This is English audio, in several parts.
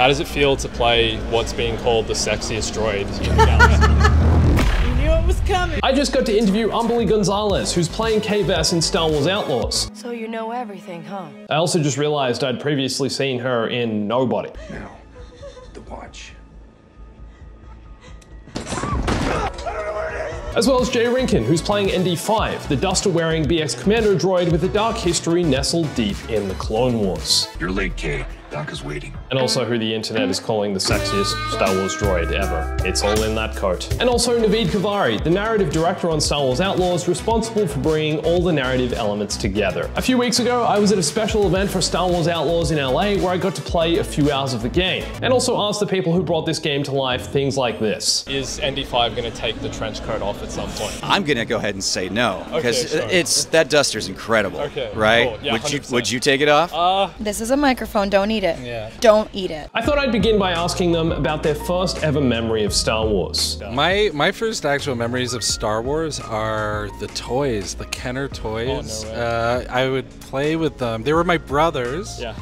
How does it feel to play what's being called the sexiest droid in the galaxy? You knew it was coming. I just got to interview Umberly Gonzalez, who's playing Kay-Vess in Star Wars Outlaws. So you know everything, huh? I also just realized I'd previously seen her in Nobody. Now, the watch. As well as Jay Rinkin, who's playing ND5, the duster-wearing BX Commando droid with a dark history nestled deep in the Clone Wars. You're late, Kay. Doc is waiting. And also who the internet is calling the sexiest Star Wars droid ever. It's all in that coat. And also Naveed Kavari, the narrative director on Star Wars Outlaws, responsible for bringing all the narrative elements together. A few weeks ago, I was at a special event for Star Wars Outlaws in LA where I got to play a few hours of the game, and also asked the people who brought this game to life things like this. Is ND5 going to take the trench coat off at some point? I'm gonna go ahead and say no, because Okay, it's that duster's incredible. Okay, right? cool. Yeah, would you take it off? This is a microphone, don't eat it. Yeah. Don't eat it. I thought I'd begin by asking them about their first ever memory of Star Wars. My first actual memories of Star Wars are the toys, the Kenner toys. Oh, no way. I would play with them. They were my brothers. Yeah.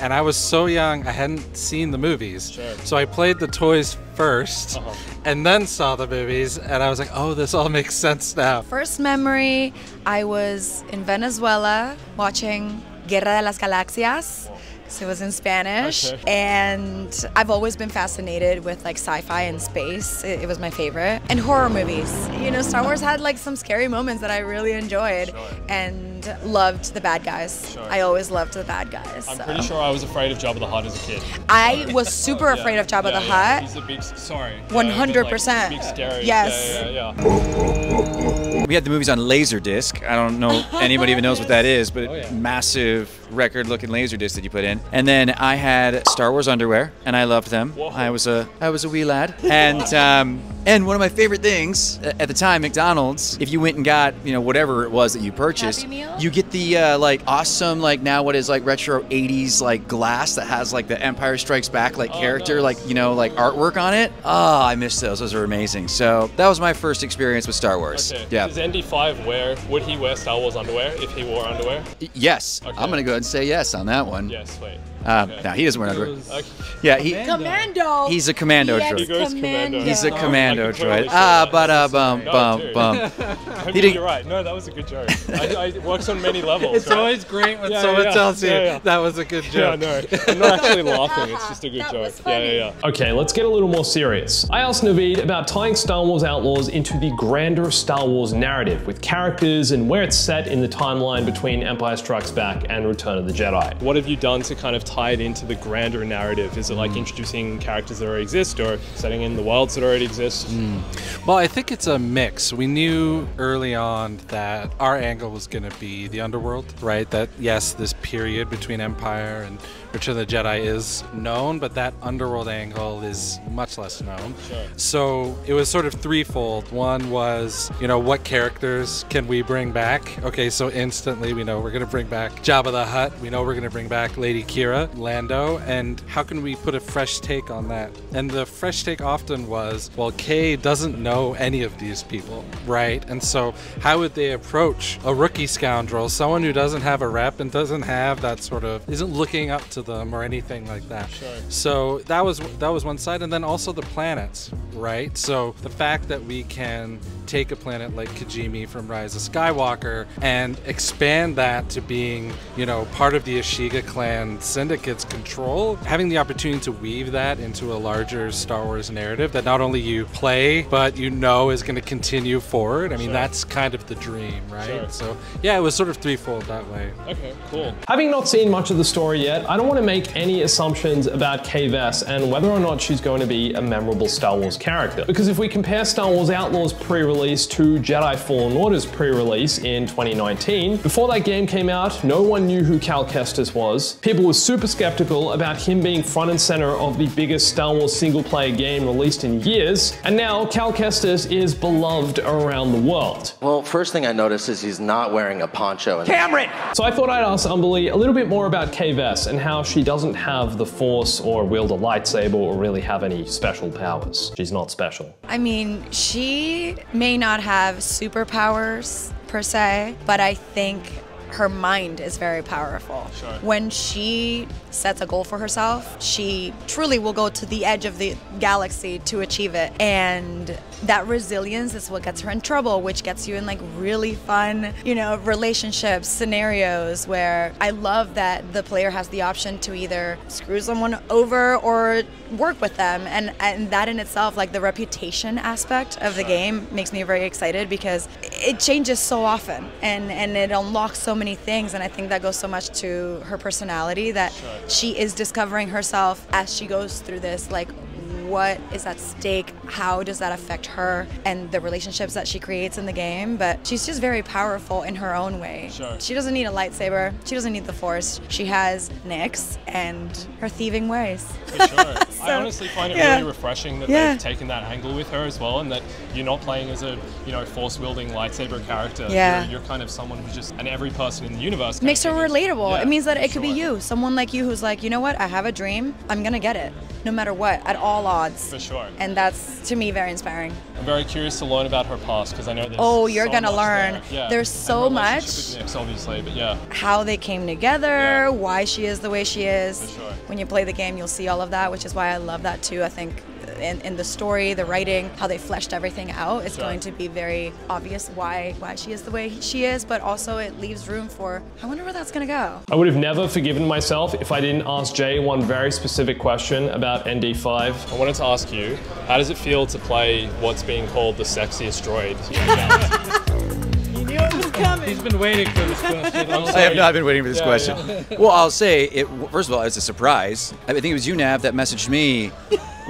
And I was so young, I hadn't seen the movies. Sure. So I played the toys first, and then saw the movies, and I was like, oh, this all makes sense now. First memory, I was in Venezuela watching Guerra de las Galaxias. So it was in Spanish, and I've always been fascinated with like sci-fi and space. It was my favorite. And horror movies. You know, Star Wars had like some scary moments that I really enjoyed and loved the bad guys. I always loved the bad guys. I'm pretty sure I was afraid of Jabba the Hutt as a kid. I was super afraid of Jabba the Hutt. He's a big, sorry. 100%. Big scary. Yes. We had the movies on Laserdisc. I don't know anybody even knows what that is, but massive record-looking Laserdisc that you put in. And then I had Star Wars underwear, and I loved them. I was a wee lad, and one of my favorite things at the time, McDonald's, if you went and got, you know, whatever it was that you purchased, you get the like awesome, like now what is like retro 80s like glass that has like the Empire Strikes Back like character, like, you know, like artwork on it. Oh, I miss those. Those are amazing. So that was my first experience with Star Wars. Okay. Yeah. Does ND5 would he wear Star Wars underwear if he wore underwear? Yes. I'm gonna go ahead and say yes on that one. Yes, wait. No, he doesn't wear underwear. Okay. Yeah, Commando. he's a commando droid. He goes commando. He's a Oh, commando I can totally droid. see that. Bum. I mean, you're right. No, that was a good joke. It works on many levels. It's right? always great when someone tells you that was a good joke. Yeah, no, I'm not actually laughing. It's just a good joke. Yeah. Okay, let's get a little more serious. I asked Naveed about tying Star Wars Outlaws into the grander Star Wars narrative with characters and where it's set in the timeline between Empire Strikes Back and Return of the Jedi. What have you done to kind of tie it into the grander narrative? Is it like introducing characters that already exist or setting in the worlds that already exist? Well, I think it's a mix. We knew early on that our angle was going to be the underworld, right? That yes, this period between Empire and Return of the Jedi is known, but that underworld angle is much less known. Sure. So it was sort of threefold. One was, you know, what characters can we bring back? Okay, so instantly we know we're going to bring back Jabba the Hutt. We know we're going to bring back Lady Kira, Lando, and how can we put a fresh take on that? And the fresh take often was, well, Kay doesn't know any of these people, right? And so how would they approach a rookie scoundrel, someone who doesn't have a rep and doesn't have that sort of, isn't looking up to them or anything like that. Sure. So that was one side, and then also the planets, right? So the fact that we can take a planet like Kijimi from Rise of Skywalker and expand that to being, you know, part of the Ashiga clan syndicate's control, having the opportunity to weave that into a larger Star Wars narrative that not only you play, but you know is going to continue forward. I mean, that's kind of the dream, right? Sure. So yeah, it was sort of threefold that way. Okay, cool. Having not seen much of the story yet, I don't want to make any assumptions about Kay-Vess and whether or not she's going to be a memorable Star Wars character. Because if we compare Star Wars Outlaws pre-release to Jedi Fallen Order's pre-release in 2019, before that game came out, no one knew who Cal Kestis was. People were super skeptical about him being front and center of the biggest Star Wars single-player game released in years, and now Cal Kestis is beloved around the world. Well, first thing I noticed is he's not wearing a poncho. Cameron! So I thought I'd ask Umberly a little bit more about Kay-Vess and how she doesn't have the Force or wield a lightsaber or really have any special powers. She's not special. I mean, she may not have superpowers per se, but I think her mind is very powerful. Sure. When she sets a goal for herself, she truly will go to the edge of the galaxy to achieve it. And that resilience is what gets her in trouble, which gets you in like really fun, you know, relationships, scenarios where I love that the player has the option to either screw someone over or work with them. And that in itself, like the reputation aspect of the game makes me very excited because it changes so often and it unlocks so many things. And I think that goes so much to her personality that she is discovering herself as she goes through this, like, what is at stake, how does that affect her and the relationships that she creates in the game. But she's just very powerful in her own way. Sure. She doesn't need a lightsaber, she doesn't need the Force, she has Nyx and her thieving ways. For sure. I honestly find it really refreshing that they've taken that angle with her as well, and that you're not playing as a, you know, force-wielding lightsaber character. You're kind of someone who's just, and every person in the universe makes her relatable. It means that it could be sure. you, someone like you who's like, you know what, I have a dream, I'm gonna get it, no matter what, at all odds. For sure. And that's, to me, very inspiring. I'm very curious to learn about her past because I know there's you're so gonna much learn. there. Yeah. There's so and much. With Nyx, obviously, but yeah. How they came together, why she is the way she is. For sure. When you play the game, you'll see all of that, which is why I love that too. I think in the story, the writing, how they fleshed everything out, it's going to be very obvious why she is the way she is, but also it leaves room for, I wonder where that's gonna go. I would have never forgiven myself if I didn't ask Jay one very specific question about ND5. I wanted to ask you, how does it feel to play what's being called the sexiest droid? You knew it was coming. He's been waiting for this question. I have not been waiting for this question. Well, I'll say, first of all, it's a surprise. I think it was you, Nav, that messaged me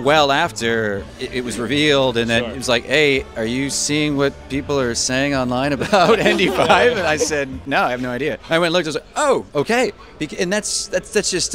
well after it was revealed, and then it was like, hey, are you seeing what people are saying online about ND5? And I said, no, I have no idea. I went and looked, I was like, oh, okay. And that's just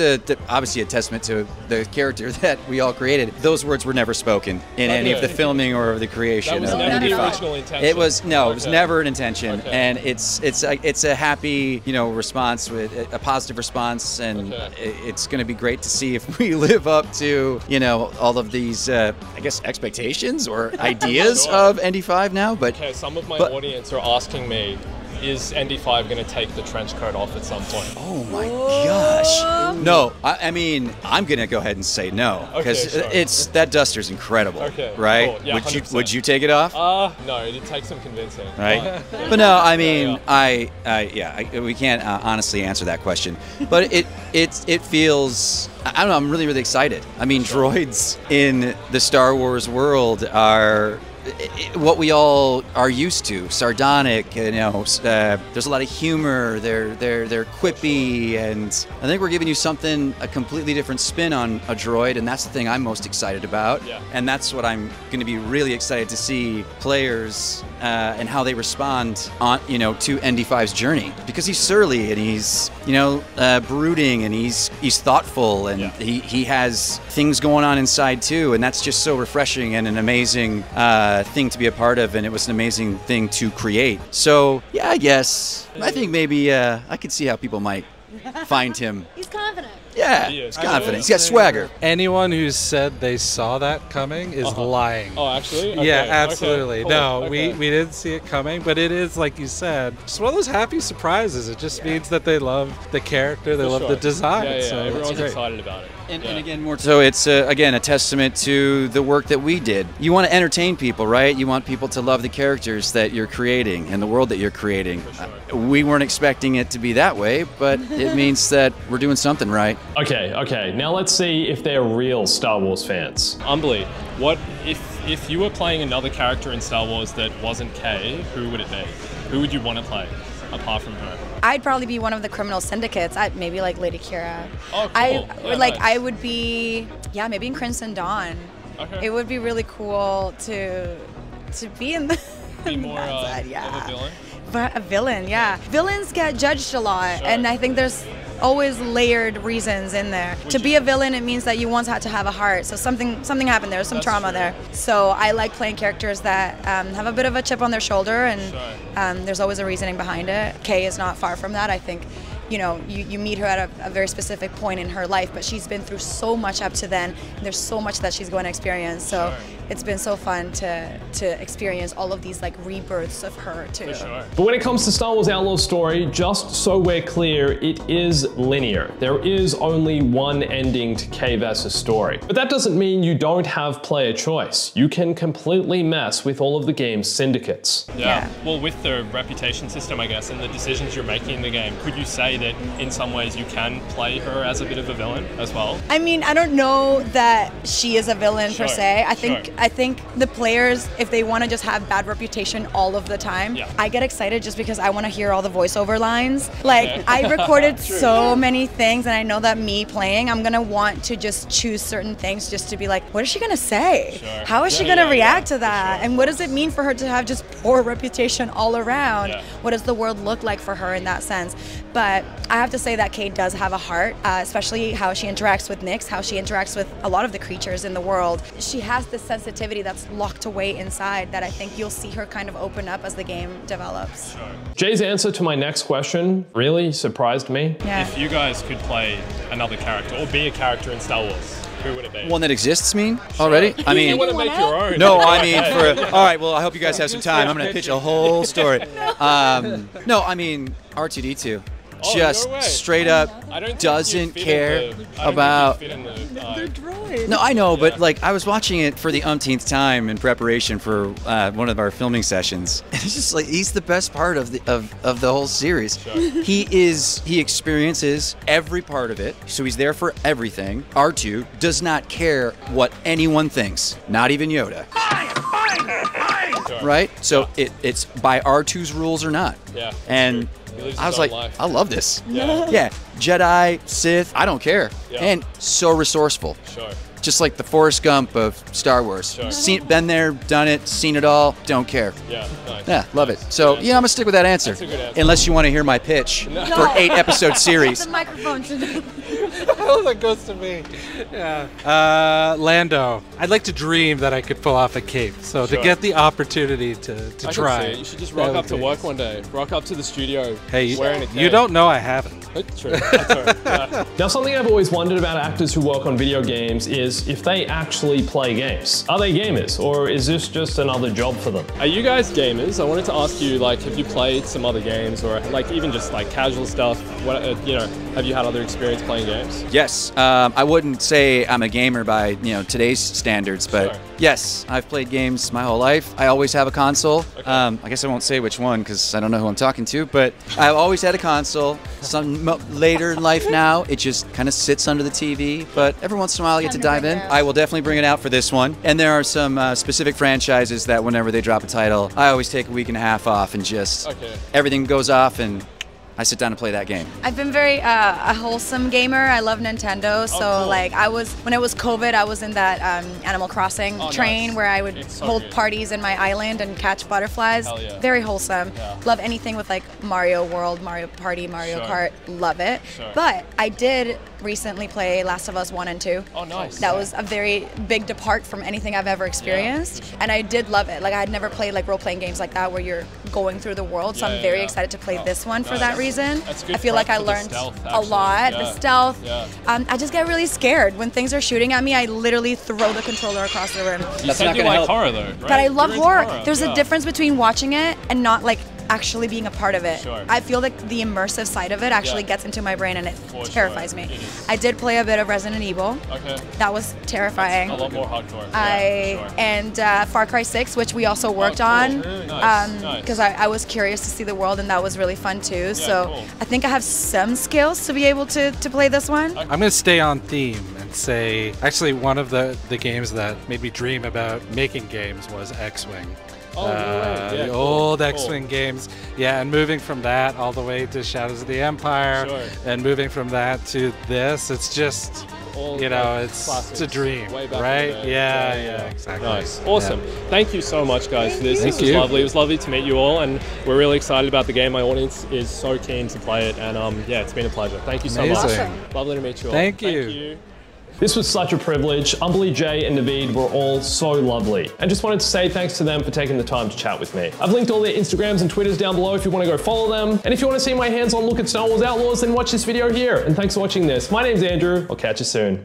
obviously a testament to the character that we all created. Those words were never spoken in any of the filming or the creation That was of never ND5. the original intention. It was never an intention, and it's a happy, you know, response, with a positive response, and it's going to be great to see if we live up to, you know, all of these I guess expectations or ideas of ND5 now. But some of my audience are asking me, is ND5 going to take the trench coat off at some point? Oh my gosh. No, I mean, I'm going to go ahead and say no, because that duster's incredible, right? Cool. Yeah, would you take it off? No, it'd take some convincing. Right? But no, I mean, we can't honestly answer that question. But it feels, I don't know, I'm really, really excited. I mean, droids in the Star Wars world are what we all are used to, sardonic, you know, there's a lot of humor, they're quippy, and I think we're giving you a completely different spin on a droid, and that's the thing I'm most excited about. And that's what I'm going to be really excited to see players and how they respond on, you know, to ND5's journey, because he's surly and he's, you know, brooding, and he's thoughtful, and he has things going on inside too, and that's just so refreshing and an amazing thing to be a part of, and it was an amazing thing to create. So yeah, I guess I think maybe I could see how people might find him. He's confident. Yeah, he's confident. He's got swagger. Anyone who said they saw that coming is lying. Oh, actually? Okay, yeah, absolutely. cool. No, we didn't see it coming, but it is, like you said, just one of those happy surprises. It just means that they love the character, they love the design. Yeah, so everyone's excited about it. And again, more so, it's again a testament to the work that we did. You want to entertain people, right? You want people to love the characters that you're creating and the world that you're creating. We weren't expecting it to be that way, but it means that we're doing something right. Okay, now let's see if they're real Star Wars fans. Umbly, what if you were playing another character in Star Wars that wasn't Kay, who would it be? Who would you want to play apart from her? I'd probably be one of the criminal syndicates. Maybe like Lady Kira. Oh, cool. Nice. I would be, maybe in Crimson Dawn. Okay. It would be really cool to be in the be more side, of a villain. But a villain, yeah. Villains get judged a lot, and I think there's always layered reasons in there. To be a villain, it means that you once had to have a heart. So something happened there, some trauma there. So I like playing characters that have a bit of a chip on their shoulder, and there's always a reasoning behind it. Kay is not far from that. I think, you know, you meet her at a very specific point in her life, but she's been through so much up to then. And there's so much that she's going to experience. So it's been so fun to experience all of these like rebirths of her too. For sure. But when it comes to Star Wars Outlaws story, just so we're clear, it is linear. There is only one ending to Kay Vess's story. But that doesn't mean you don't have player choice. You can completely mess with all of the game's syndicates. Yeah. Well, with the reputation system, I guess, and the decisions you're making in the game, could you say that in some ways you can play her as a bit of a villain as well? I mean, I don't know that she is a villain per se. I think the players, if they want to just have bad reputation all of the time, I get excited just because I want to hear all the voiceover lines. Like, I recorded so many things, and I know that me playing, I'm gonna want to just choose certain things just to be like, what is she gonna say? How is she gonna react to that? And what does it mean for her to have just poor reputation all around? What does the world look like for her in that sense? But I have to say that Kate does have a heart, especially how she interacts with Nyx, how she interacts with a lot of the creatures in the world. She has this sensitivity that's locked away inside that I think you'll see her kind of open up as the game develops. Jay's answer to my next question really surprised me. If you guys could play another character or be a character in Star Wars, who would it be? One that exists, already? I mean, you want to make your own? No, I mean, all right, well, I hope you guys have some time. I'm going to pitch a whole story. No, I mean, R2-D2. Just straight up doesn't care about. No, I know, but like I was watching it for the umpteenth time in preparation for one of our filming sessions, and it's just like he's the best part of the whole series. He experiences every part of it, so he's there for everything. R2 does not care what anyone thinks, not even Yoda. Right? So it's by R2's rules or not. And I was like, I love this. Yeah, Jedi, Sith, I don't care. And so resourceful. Just like the Forrest Gump of Star Wars. Been there, done it, seen it all, don't care. Yeah, love it. So, I'm going to stick with that answer. Unless you want to hear my pitch for an 8-episode series. The microphone should Oh, that goes to me. Lando. I'd like to dream that I could pull off a cape. So to get the opportunity to try. You should just rock up to work one day. Rock up to the studio. Hey, wearing a cape. You don't know I haven't. That's true. That's right. Now, something I've always wondered about actors who work on video games is if they actually play games. Are they gamers, or is this just another job for them? Are you guys gamers? I wanted to ask you, like, have you played some other games, or like even just like casual stuff? What, have you had other experience playing games? Yes, I wouldn't say I'm a gamer by today's standards, but yes, I've played games my whole life. I always have a console. I guess I won't say which one because I don't know who I'm talking to, but I've always had a console. Some later in life now, it just kind of sits under the TV, but every once in a while I get to dive in. I will definitely bring it out for this one. And there are some specific franchises that whenever they drop a title, I always take a week and a half off and just everything goes off and I sit down and play that game. I've been very a wholesome gamer. I love Nintendo, so like when it was COVID, I was in that Animal Crossing train where I would hold parties in my island and catch butterflies. Very wholesome. Love anything with like Mario World, Mario Party, Mario Kart. Love it. But I did recently play Last of Us 1 and 2. Oh, nice. That was a very big depart from anything I've ever experienced, and I did love it. Like I had never played like role-playing games like that where you're going through the world, so I'm very excited to play this one for that reason. I feel like I learned a lot. The stealth. I just get really scared when things are shooting at me. I literally throw the controller across the room. You said you like horror though, right? But I love horror. There's a difference between watching it and not like actually being a part of it. I feel like the immersive side of it actually gets into my brain and it terrifies me. I did play a bit of Resident Evil. That was terrifying. That's a lot more hardcore. And Far Cry 6, which we also worked on, because I was curious to see the world, and that was really fun too. So I think I have some skills to be able to play this one. I'm gonna stay on theme and say, actually, one of the games that made me dream about making games was X-Wing. The old X-Wing games, and moving from that all the way to Shadows of the Empire, and moving from that to this, it's just, it's a dream, right? Yeah, exactly. Nice, awesome. Thank you so much, guys, for this. This was lovely. It was lovely to meet you all, and we're really excited about the game. My audience is so keen to play it, and it's been a pleasure. Thank you so much. Lovely to meet you all. Thank you. This was such a privilege. Umbly, Jay, and Naveed were all so lovely. And just wanted to say thanks to them for taking the time to chat with me. I've linked all their Instagrams and Twitters down below if you want to go follow them. And if you want to see my hands-on look at Star Wars Outlaws, then watch this video here. And thanks for watching this. My name's Andrew. I'll catch you soon.